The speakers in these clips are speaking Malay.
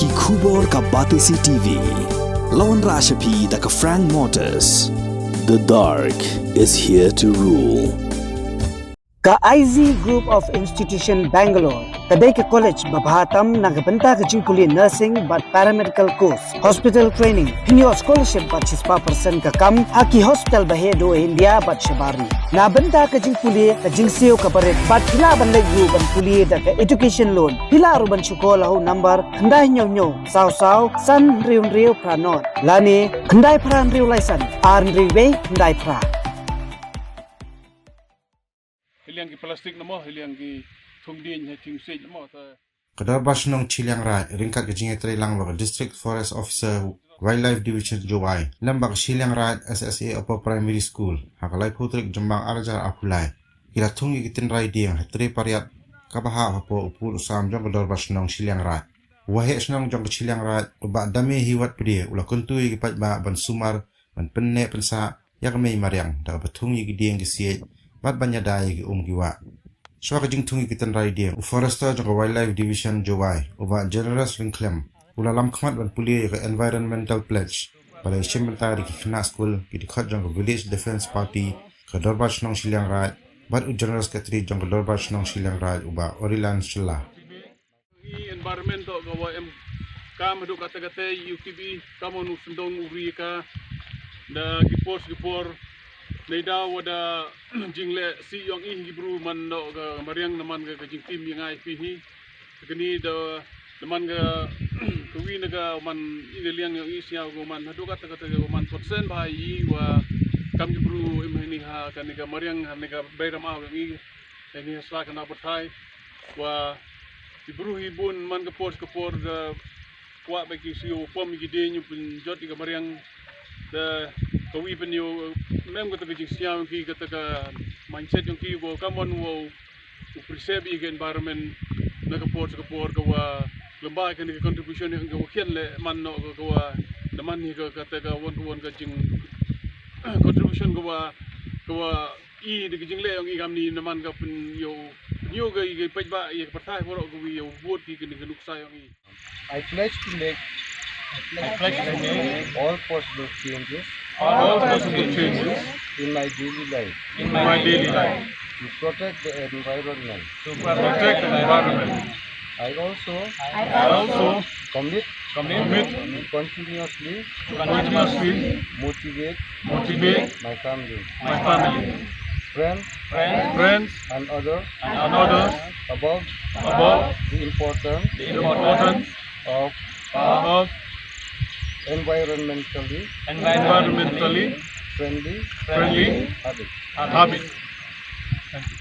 Ki Kubor ka Batisi TV. Lawan Rashapi da ka Frank Motors. The dark is here to rule. Ka IZ Group of Institution Bangalore, kadai ke college babahatam nagabenta ke jingkuli nursing but paramedical course, hospital training, pinyo scholarship but 6% ka kam, haki hospital bahedo India but shabari. Na benta ke jingkuli ke jingsio ka baret but pila ban legu ban kuli da ke education loan, pila ruban sekolah ho number kendai nyo saw san riu pranot. Lani kendai pran riu laisan, ar riu kendai pra. Chiliang ki plastik namo, Chiliang ki Thung Dieng ting sej namo ta. Kadar Shnong Chiliang Raij ringkat ke Tynrai lang District Forest Officer Wildlife Division Jowai lambak Chiliang Raij SSA Upper Primary School hakalai putrik jembang arjar apulai kila Thung ki Tynrai Dieng hatri pariat kabaha hapo upul usam jong kadar Shnong Chiliang Raij wahe Shnong jong Chiliang Raij uba dame hiwat pedi ula kuntui ki pajba ban sumar ban penne pensa yak mei mariang da bathung ki Dieng ki siej bat banyadai ki giwa Swaka jing Thung ki Tynrai Dieng Forester jong Wildlife Division Jowai uba generous ringklem ula lam khmat ban puli ke environmental pledge pada isymentari ki khna school ki dikhat jong village defense party ke Dorbar Shnong Chiliang Raij bat u general secretary jong Dorbar Shnong Chiliang Raij uba Orilan Shilla Environment to gawa em kam do kata-kata UTB kamu nu sendong uri ka da gipor Neda wada jingle si yong gibru man no ga mariang naman ga jing tim yang ai pihi kini da naman ga kuwi naga man ineliang yang isya go man hadu kata go man persen bai wa kam gibru imhini ha kan ga mariang ga bayram aw yang ini sa kan abatai wa gibru hibun man ga kapor da kwa bagi siu pom gidenya pun jot ga mariang da kawi penyo mem kata ke siang ki kata ka mindset yung ki wo kamon wo preserve the environment na kapor ka wa lembah kan contribution yung go kien le man no ka wa naman ni ka kata ka won ka jing contribution ka wa I de jing le yung igam ni naman ka pen yo ga i pajba i partai ko go yo vote ki kan nuksa yung I pledge to make all possible changes in my daily life. To protect the environment. I also commit to continuously motivate my family. Friends and others about the importance of environmentally friendly habits. Thank you.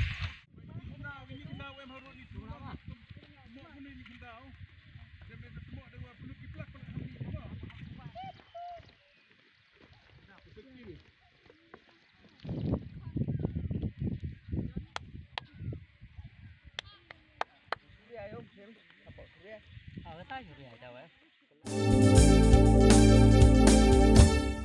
Ở cái tay của rẻ đâu ấy.